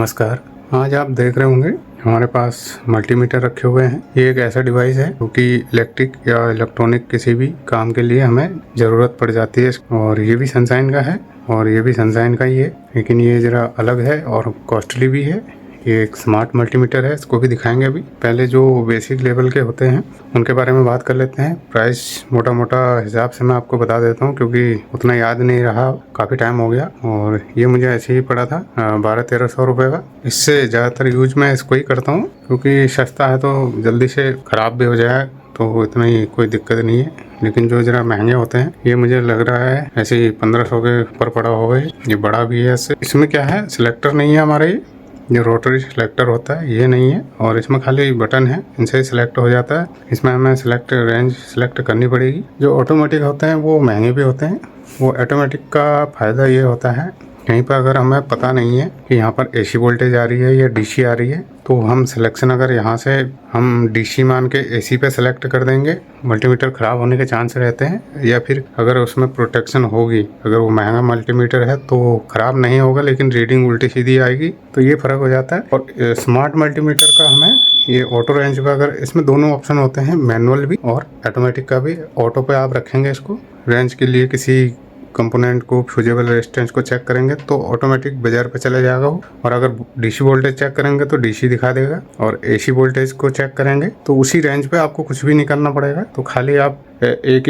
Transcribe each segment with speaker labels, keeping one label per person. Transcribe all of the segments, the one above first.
Speaker 1: नमस्कार। आज आप देख रहे होंगे हमारे पास मल्टीमीटर रखे हुए हैं। ये एक ऐसा डिवाइस है जो कि इलेक्ट्रिक या इलेक्ट्रॉनिक किसी भी काम के लिए हमें ज़रूरत पड़ जाती है। और ये भी सनशाइन का है और ये भी सनशाइन का ही है, लेकिन ये ज़रा अलग है और कॉस्टली भी है। ये एक स्मार्ट मल्टीमीटर है, इसको भी दिखाएंगे। अभी पहले जो बेसिक लेवल के होते हैं उनके बारे में बात कर लेते हैं। प्राइस मोटा मोटा हिसाब से मैं आपको बता देता हूँ, क्योंकि उतना याद नहीं रहा, काफ़ी टाइम हो गया। और ये मुझे ऐसे ही पड़ा था 1200-1300 रुपये का। इससे ज़्यादातर यूज मैं इसको ही करता हूँ, क्योंकि सस्ता है तो जल्दी से ख़राब भी हो जाए तो इतना ही कोई दिक्कत नहीं है। लेकिन जो ज़रा महंगे होते हैं, ये मुझे लग रहा है ऐसे ही 1500 के ऊपर पड़ा होगा। ये बड़ा भी है। इसमें क्या है, सिलेक्टर नहीं है हमारे, ये रोटरी सिलेक्टर होता है, ये नहीं है। और इसमें खाली बटन है, इनसे सिलेक्ट हो जाता है। इसमें हमें रेंज सिलेक्ट करनी पड़ेगी। जो ऑटोमेटिक होते हैं वो महंगे भी होते हैं। वो ऑटोमेटिक का फ़ायदा ये होता है, कहीं पर अगर हमें पता नहीं है कि यहाँ पर एसी वोल्टेज आ रही है या डीसी आ रही है, तो हम सिलेक्शन अगर यहाँ से हम डीसी मान के एसी पे सेलेक्ट कर देंगे, मल्टीमीटर ख़राब होने के चांस रहते हैं। या फिर अगर उसमें प्रोटेक्शन होगी, अगर वो महंगा मल्टीमीटर है तो ख़राब नहीं होगा, लेकिन रीडिंग उल्टी सीधी आएगी, तो ये फ़र्क हो जाता है। और स्मार्ट मल्टीमीटर का हमें ये ऑटो रेंज पे, अगर इसमें दोनों ऑप्शन होते हैं, मैनुअल भी और ऑटोमेटिक का भी। ऑटो पे आप रखेंगे इसको, रेंज के लिए किसी कंपोनेंट को, फ्यूजेबल रेजिस्टेंस को चेक करेंगे तो ऑटोमेटिक बाजार पे चले जाएगा वो। और अगर डीसी वोल्टेज चेक करेंगे तो डीसी दिखा देगा। और एसी वोल्टेज को चेक करेंगे तो उसी रेंज पे आपको कुछ भी नहीं करना पड़ेगा। तो खाली आप एक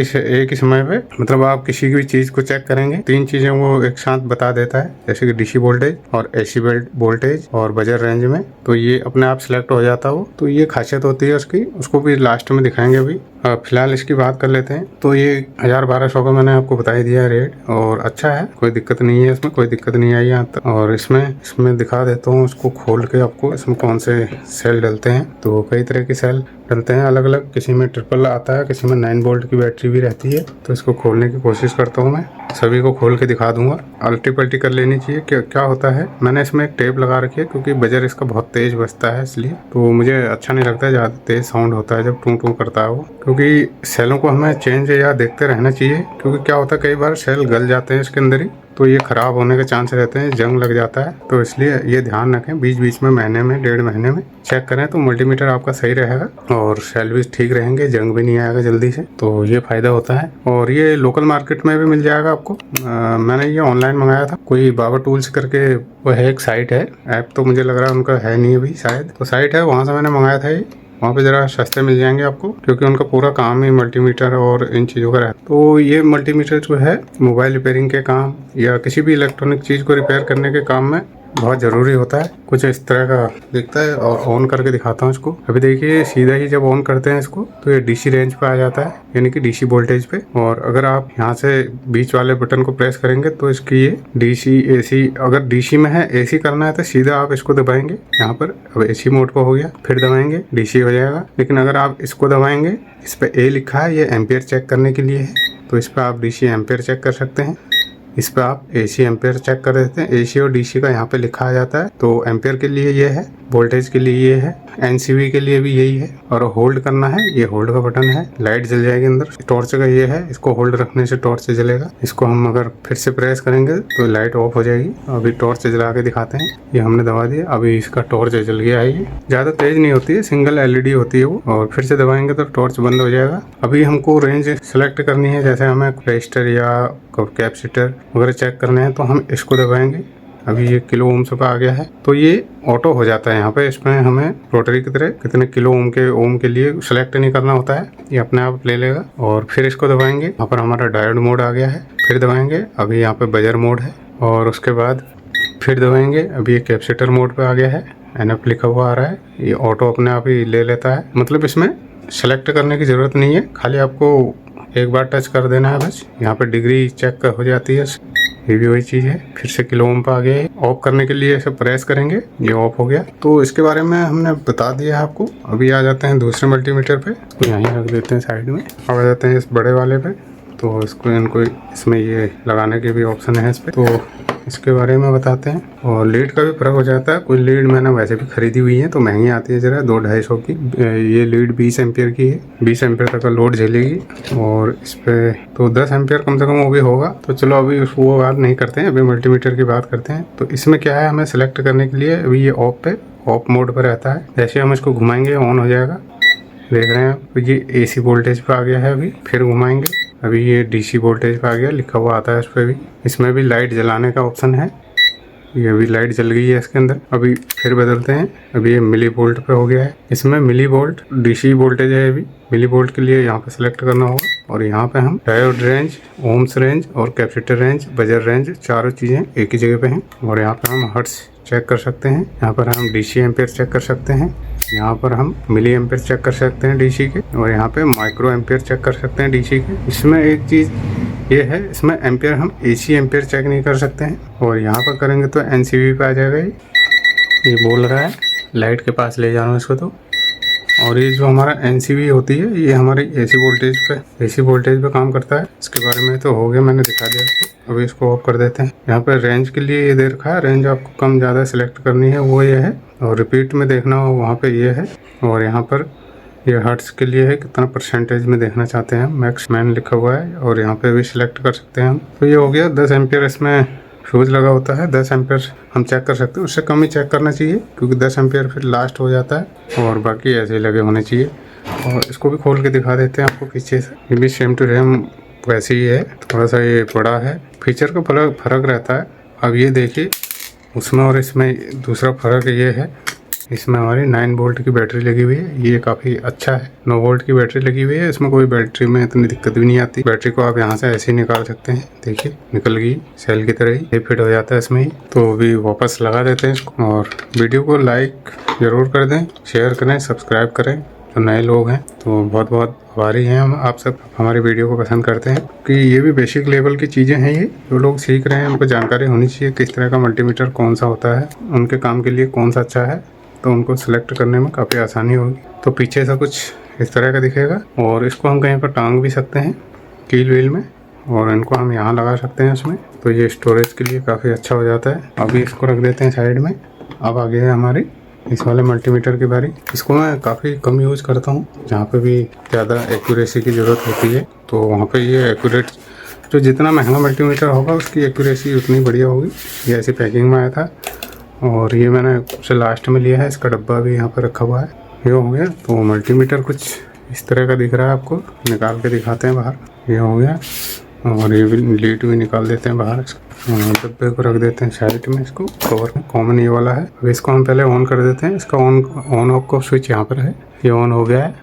Speaker 1: ही समय पे, मतलब आप किसी भी चीज़ को चेक करेंगे, 3 चीज़ें वो एक साथ बता देता है, जैसे कि डीसी वोल्टेज और एसी वोल्टेज और बजट रेंज में। तो ये अपने आप सिलेक्ट हो जाता है वो। तो ये खासियत होती है उसकी, उसको भी लास्ट में दिखाएंगे। अभी फिलहाल इसकी बात कर लेते हैं। तो ये 1000-1200 का मैंने आपको बता ही दिया रेट, और अच्छा है, कोई दिक्कत नहीं है, इसमें कोई दिक्कत नहीं आई यहाँ तक। और इसमें दिखा देता हूँ उसको खोल के आपको, इसमें कौन से सेल डलते हैं। तो कई तरह के सेल डलते हैं अलग अलग, किसी में ट्रिपल आता है, किसी में 9 वोल्ट की बैटरी भी रहती है। तो इसको खोलने की कोशिश करता हूँ, मैं सभी को खोल के दिखा दूंगा। अल्टी पल्टी कर लेनी चाहिए। क्या होता है, मैंने इसमें एक टेप लगा रखी है, क्योंकि बजर इसका बहुत तेज बजता है, इसलिए तो मुझे अच्छा नहीं लगता है, ज़्यादा तेज साउंड होता है जब टू टू करता है वो। क्योंकि सेलों को हमें चेंज या देखते रहना चाहिए, क्योंकि क्या होता है कई बार सेल गल जाते हैं इसके अंदर ही, तो ये ख़राब होने के चांस रहते हैं, जंग लग जाता है। तो इसलिए ये ध्यान रखें, बीच बीच में महीने में 1.5 महीने में चेक करें तो मल्टीमीटर आपका सही रहेगा और सेल भी ठीक रहेंगे, जंग भी नहीं आएगा जल्दी से। तो ये फ़ायदा होता है। और ये लोकल मार्केट में भी मिल जाएगा आपको। मैंने ये ऑनलाइन मंगाया था, कोई बाबा टूल्स करके वो है, एक साइट है, ऐप तो मुझे लग रहा है उनका है नहीं अभी शायद, तो साइट है, वहाँ से मैंने मंगाया था ये। वहाँ पे ज़रा सस्ते मिल जाएंगे आपको, क्योंकि उनका पूरा काम ही मल्टीमीटर और इन चीज़ों का रहता है। तो ये मल्टीमीटर जो है मोबाइल रिपेयरिंग के काम या किसी भी इलेक्ट्रॉनिक चीज़ को रिपेयर करने के काम में बहुत ज़रूरी होता है। कुछ इस तरह का दिखता है, और ऑन करके दिखाता हूँ इसको। अभी देखिए, सीधा ही जब ऑन करते हैं इसको तो ये डीसी रेंज पे आ जाता है, यानी कि डीसी वोल्टेज पे। और अगर आप यहाँ से बीच वाले बटन को प्रेस करेंगे तो इसकी ये डीसी एसी, अगर डीसी में है, एसी करना है तो सीधा आप इसको दबाएंगे यहाँ पर। अब एसी मोड पर हो गया, फिर दबाएंगे डीसी हो जाएगा। लेकिन अगर आप इसको दबाएंगे, इस पर ए लिखा है, ये एम्पियर चेक करने के लिए है, तो इस पर आप डीसी एम्पियर चेक कर सकते हैं। इस पर आप एसी एम्पेयर चेक कर देते हैं। एसी और डीसी का यहाँ पे लिखा आ जाता है। तो एम्पेयर के लिए ये है, वोल्टेज के लिए ये है, एनसीवी के लिए भी यही है। और होल्ड करना है, ये होल्ड का बटन है, लाइट जल जाएगी अंदर। टॉर्च का ये है, इसको होल्ड रखने से टॉर्च जलेगा। इसको हम अगर फिर से प्रेस करेंगे तो लाइट ऑफ हो जाएगी। अभी टॉर्च जला के दिखाते हैं, ये हमने दबा दिया, अभी इसका टॉर्च जल गया है। ये ज़्यादा तेज नहीं होती है, सिंगल एलईडी होती है वो। और फिर से दबाएंगे तो टॉर्च बंद हो जाएगा। अभी हमको रेंज सेलेक्ट करनी है, जैसे हमें रजिस्टर या कैपेसिटर वगैरह चेक करने हैं, तो हम इसको दबाएंगे। अभी ये किलो ओम से पे आ गया है, तो ये ऑटो हो जाता है यहाँ पे। इसमें हमें रोटरी की तरह कितने किलो ओम के लिए सेलेक्ट नहीं करना होता है, ये अपने आप ले लेगा। और फिर इसको दबाएंगे, यहाँ पर हमारा डायोड मोड आ गया है। फिर दबाएंगे, अभी यहाँ पे बजर मोड है। और उसके बाद फिर दबाएंगे, अभी ये कैपेसिटर मोड पे आ गया है, एनएफ लिखा हुआ आ रहा है। ये ऑटो अपने आप ही ले लेता है, मतलब इसमें सेलेक्ट करने की ज़रूरत नहीं है, खाली आपको एक बार टच कर देना है बस। यहाँ पे डिग्री चेक हो जाती है, ये भी वही चीज़ है। फिर से किलो ओम पे आ गया है। ऑफ करने के लिए इसे प्रेस करेंगे, ये ऑफ हो गया। तो इसके बारे में हमने बता दिया है आपको। अभी आ जाते हैं दूसरे मल्टीमीटर पे, इसको यहीं रख देते हैं साइड में। अब आ जाते हैं इस बड़े वाले पे। तो इसमें ये लगाने के भी ऑप्शन है इस पर। तो इसके बारे में बताते हैं। और लीड का भी फर्क हो जाता है। कोई लीड मैंने वैसे भी खरीदी हुई है तो महंगी आती है ज़रा, 200-250 की। ये लीड 20 एम्पियर की है, 20 एम्पियर तक का लोड झेलेगी। और इस पर तो 10 एम्पियर कम से कम वो भी होगा। तो चलो अभी वो बात नहीं करते हैं, अभी मल्टीमीटर की बात करते हैं। तो इसमें क्या है, हमें सेलेक्ट करने के लिए अभी ये ऑफ मोड पर रहता है। जैसे हम इसको घुमाएंगे ऑन हो जाएगा, देख रहे हैं आप। तो ये AC वोल्टेज पे आ गया है। अभी फिर घुमाएंगे, अभी ये DC वोल्टेज पे आ गया, लिखा हुआ आता है इस पर भी। इसमें भी लाइट जलाने का ऑप्शन है, ये अभी लाइट जल गई है इसके अंदर। अभी फिर बदलते हैं, अभी ये मिली वोल्ट पे हो गया है। इसमें मिली वोल्ट DC वोल्टेज है। अभी मिली वोल्ट के लिए यहाँ पे सेलेक्ट करना होगा और यहाँ पे हम डायोड रेंज, ओम्स रेंज और कैपेसिटर रेंज, बजर रेंज, चारों चीज़ें एक ही जगह पे हैं। और यहाँ पे हम हर्ट्ज चेक कर सकते हैं, यहाँ पर हम DC एम्पेयर चेक कर सकते हैं, यहाँ पर हम मिली एम्पेयर चेक कर सकते हैं DC के, और यहाँ पे माइक्रो एम्पेयर चेक कर सकते हैं DC के। इसमें एक चीज़ ये है, इसमें एम्पेयर हम AC एम्पेयर चेक नहीं कर सकते हैं। और यहाँ पर करेंगे तो NCV पे आ जाएगा। ये बोल रहा है लाइट के पास ले जाना इसको तो। और ये जो हमारा NCV होती है, ये हमारी AC वोल्टेज पे काम करता है। इसके बारे में तो हो गया, मैंने दिखा दिया आपको। अभी इसको ऑफ कर देते हैं। यहाँ पर रेंज के लिए ये दे रखा है, रेंज आपको कम ज़्यादा सिलेक्ट करनी है वो ये है, और रिपीट में देखना हो वहाँ पे ये है। और यहाँ पर ये हर्ट्ज के लिए है, कितना परसेंटेज में देखना चाहते हैं, मैक्स मैन लिखा हुआ है, और यहाँ पे भी सिलेक्ट कर सकते हैं हम। तो ये हो गया। 10 एम्पियर इसमें फ्यूज लगा होता है, 10 एम्पियर हम चेक कर सकते हैं। उससे कम ही चेक करना चाहिए क्योंकि 10 एम्पियर फिर लास्ट हो जाता है, और बाकी ऐसे ही लगे होने चाहिए। और इसको भी खोल के दिखा देते हैं आपको पीछे से। ये भी सेम टू सेम वैसे ही है, थोड़ा सा ये बड़ा है, फीचर का फर्क रहता है। अब ये देखिए उसमें और इसमें दूसरा फ़र्क ये है, इसमें हमारी 9 वोल्ट की बैटरी लगी हुई है, ये काफ़ी अच्छा है। 9 वोल्ट की बैटरी लगी हुई है, इसमें कोई बैटरी में इतनी दिक्कत भी नहीं आती। बैटरी को आप यहाँ से ऐसे ही निकाल सकते हैं, देखिए निकल गई सेल की तरह ही, ये फिट हो जाता है इसमें ही। तो अभी वापस लगा देते हैं इसको, और वीडियो को लाइक ज़रूर कर दें, शेयर करें, सब्सक्राइब करें। जो नए लोग हैं तो बहुत बहुत आभारी हैं हम आप सब, हमारी वीडियो को पसंद करते हैं कि ये भी बेसिक लेवल की चीज़ें हैं। ये जो लोग सीख रहे हैं उनको जानकारी होनी चाहिए किस तरह का मल्टीमीटर कौन सा होता है, उनके काम के लिए कौन सा अच्छा है, तो उनको सिलेक्ट करने में काफ़ी आसानी होगी। तो पीछे से कुछ इस तरह का दिखेगा, और इसको हम कहीं पर टांग भी सकते हैं कील व्हील में, और इनको हम यहाँ लगा सकते हैं इसमें। तो ये स्टोरेज के लिए काफ़ी अच्छा हो जाता है। अभी इसको रख देते हैं साइड में। अब आगे है हमारी इस वाले मल्टीमीटर की बारी। इसको मैं काफ़ी कम यूज़ करता हूँ, जहाँ पे भी ज़्यादा एक्यूरेसी की ज़रूरत होती है तो वहाँ पे ये एक्यूरेट, जो जितना महंगा मल्टीमीटर होगा उसकी एक्यूरेसी उतनी बढ़िया होगी। ये ऐसी पैकिंग में आया था, और ये मैंने सबसे लास्ट में लिया है। इसका डब्बा भी यहाँ पर रखा हुआ है। ये हो गया। तो मल्टीमीटर कुछ इस तरह का दिख रहा है, आपको निकाल के दिखाते हैं बाहर। ये हो गया, और ये भी लीड भी निकाल देते हैं बाहर। डब्बे को रख देते हैं साइड में, इसको कवर कॉमन ये वाला है। अब इसको हम पहले ऑन कर देते हैं। इसका ऑन ऑफ का स्विच यहाँ पर है, ये ऑन हो गया है।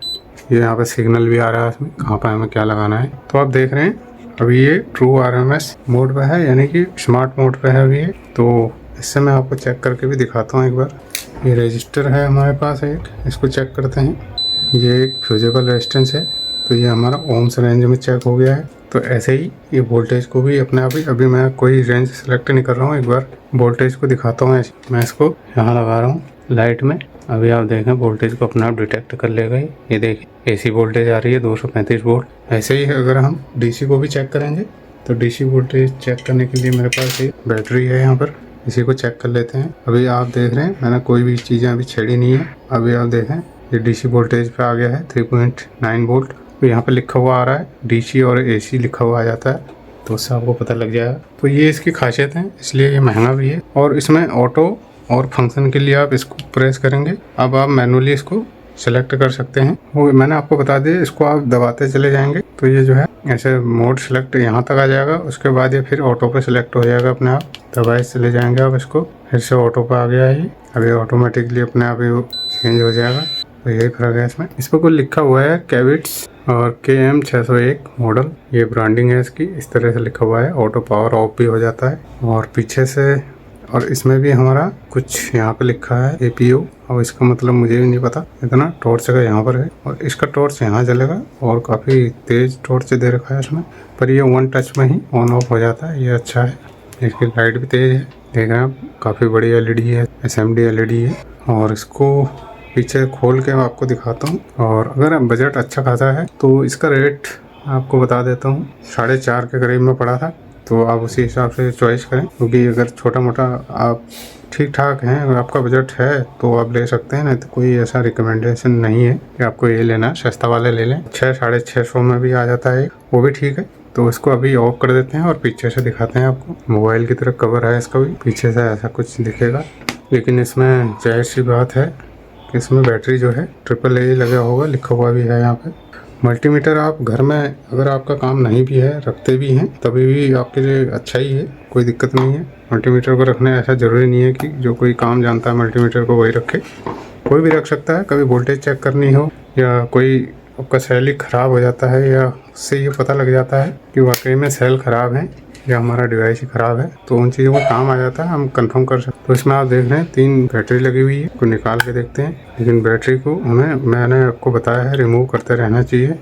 Speaker 1: ये यहाँ पर सिग्नल भी आ रहा है इसमें, कहाँ पर हमें क्या लगाना है। तो आप देख रहे हैं अभी ये ट्रू RMS मोड पे है, यानी कि स्मार्ट मोड पे है अभी ये। तो इससे मैं आपको चेक करके भी दिखाता हूँ एक बार। ये रजिस्टर है हमारे पास एक, इसको चेक करते हैं। ये एक फ्यूजेबल रेजिस्टेंस है, तो ये हमारा ओम्स रेंज में चेक हो गया है। तो ऐसे ही ये वोल्टेज को भी अपने आप ही, अभी मैं कोई रेंज सेलेक्ट नहीं कर रहा हूँ, एक बार वोल्टेज को दिखाता हूँ। मैं इसको यहाँ लगा रहा हूँ लाइट में। अभी आप देखें वोल्टेज को अपने आप डिटेक्ट कर लेगा। ये देखिए AC वोल्टेज आ रही है 235 वोल्ट। ऐसे ही अगर हम DC को भी चेक करेंगे तो DC वोल्टेज चेक करने के लिए मेरे पास एक बैटरी है यहाँ पर, इसी को चेक कर लेते हैं। अभी आप देख रहे हैं मैंने कोई भी चीज़ें अभी छेड़ी नहीं है। अभी आप देखें ये DC वोल्टेज पे आ गया है 3.9 वोल्ट। तो यहाँ पे लिखा हुआ आ रहा है DC और AC लिखा हुआ आ जाता है, तो उससे आपको पता लग जाएगा। तो ये इसकी खासियत है, इसलिए ये महंगा भी है। और इसमें ऑटो और फंक्शन के लिए आप इसको प्रेस करेंगे, अब आप मैनुअली इसको सेलेक्ट कर सकते हैं। वो मैंने आपको बता दिया, इसको आप दबाते चले जाएंगे तो ये जो है ऐसे मोड सेलेक्ट यहाँ तक आ जाएगा। उसके बाद ये फिर ऑटो पे सिलेक्ट हो जाएगा अपने आप। दबाए चले जाएंगे आप इसको, फिर से ऑटो पे आ गया है ये। अभी ऑटोमेटिकली अपने आप ही चेंज हो जाएगा। तो यही फर्क है इसमें। इस पर कोई लिखा हुआ है कैविट्स और KM 601 मॉडल, ये ब्रांडिंग है इसकी। इस तरह से लिखा हुआ है। ऑटो पावर ऑफ भी हो जाता है। और पीछे से, और इसमें भी हमारा कुछ यहाँ पे लिखा है APO, और इसका मतलब मुझे भी नहीं पता। इतना टॉर्च का यहाँ पर है, और इसका टॉर्च यहाँ जलेगा, और काफ़ी तेज टॉर्च दे रखा है इसमें। पर ये 1 टच में ही ऑन ऑफ हो जाता है, ये अच्छा है। इसकी लाइट भी तेज है, देख रहे हैं आप, काफ़ी बड़ी LED है, SMD LED है। और इसको पीछे खोल के मैं आपको दिखाता हूँ। और अगर बजट अच्छा खासा है तो इसका रेट आपको बता देता हूँ, 4.5 के करीब में पड़ा था। तो आप उसी हिसाब से चॉइस करें, क्योंकि अगर छोटा मोटा आप ठीक ठाक हैं, अगर आपका बजट है तो आप ले सकते हैं, नहीं तो कोई ऐसा रिकमेंडेशन नहीं है कि आपको ये लेना, सस्ता वाले ले लें। 600-650 में भी आ जाता है, वो भी ठीक है। तो इसको अभी ऑफ कर देते हैं और पीछे से दिखाते हैं आपको। मोबाइल की तरह कवर है इसका भी, पीछे से ऐसा कुछ दिखेगा, लेकिन इसमें जाहिर सी बात है कि इसमें बैटरी जो है AAA लगा होगा, लिखा हुआ भी है यहाँ पे। मल्टीमीटर आप घर में अगर आपका काम नहीं भी है, रखते भी हैं, तभी भी आपके लिए अच्छा ही है, कोई दिक्कत नहीं है। मल्टीमीटर को रखना ऐसा ज़रूरी नहीं है कि जो कोई काम जानता है मल्टीमीटर को वही रखे, कोई भी रख सकता है। कभी वोल्टेज चेक करनी हो या कोई आपका सेल ही ख़राब हो जाता है, या उससे ये पता लग जाता है कि वाकई में सेल ख़राब है या हमारा डिवाइस ही ख़राब है, तो उन चीज़ों का काम आ जाता है, हम कंफर्म कर सकते हैं। तो इसमें आप देख रहे हैं 3 बैटरी लगी हुई है, को निकाल के देखते हैं। लेकिन बैटरी को मैंने आपको बताया है रिमूव करते रहना चाहिए,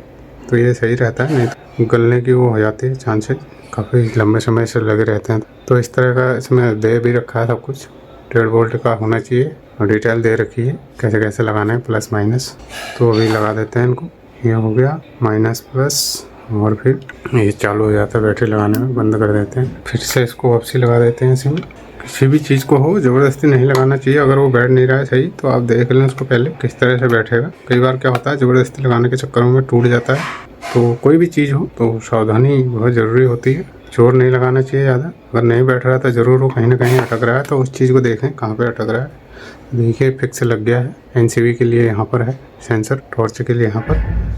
Speaker 1: तो ये सही रहता है, नहीं तो गलने की वो हो जाती है चांसेस, काफ़ी लंबे समय से लगे रहते हैं। तो इस तरह का इसमें दे भी रखा है सब कुछ, 1.5 वोल्ट का होना चाहिए और डिटेल दे रखी है कैसे कैसे लगाना है, प्लस माइनस। तो अभी लगा देते हैं इनको। ये हो गया माइनस प्लस, और फिर ये चालू हो जाता है बैटरी लगाने में। बंद कर देते हैं, फिर से इसको वापसी लगा देते हैं। इसमें किसी भी चीज़ को हो ज़बरदस्ती नहीं लगाना चाहिए। अगर वो बैठ नहीं रहा है सही, तो आप देख लें उसको पहले किस तरह से बैठेगा। कई बार क्या होता है, ज़बरदस्ती लगाने के चक्करों में टूट जाता है। तो कोई भी चीज़ हो तो सावधानी बहुत ज़रूरी होती है, जोर नहीं लगाना चाहिए ज़्यादा। अगर नहीं बैठ रहा तो ज़रूर वो कहीं ना कहीं अटक रहा है, तो उस चीज़ को देखें कहाँ पर अटक रहा है। देखिए फिक्स लग गया है। NCV के लिए यहाँ पर है सेंसर, टॉर्च के लिए यहाँ पर।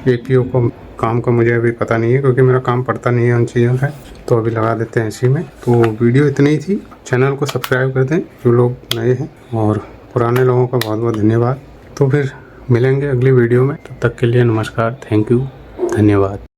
Speaker 1: APO को काम का मुझे अभी पता नहीं है, क्योंकि मेरा काम पड़ता नहीं है उन चीज़ों से। तो अभी लगा देते हैं इसी में। तो वीडियो इतनी ही थी। चैनल को सब्सक्राइब कर दें जो लोग नए हैं, और पुराने लोगों का बहुत बहुत धन्यवाद। तो फिर मिलेंगे अगली वीडियो में, तब तक के लिए नमस्कार, थैंक यू, धन्यवाद।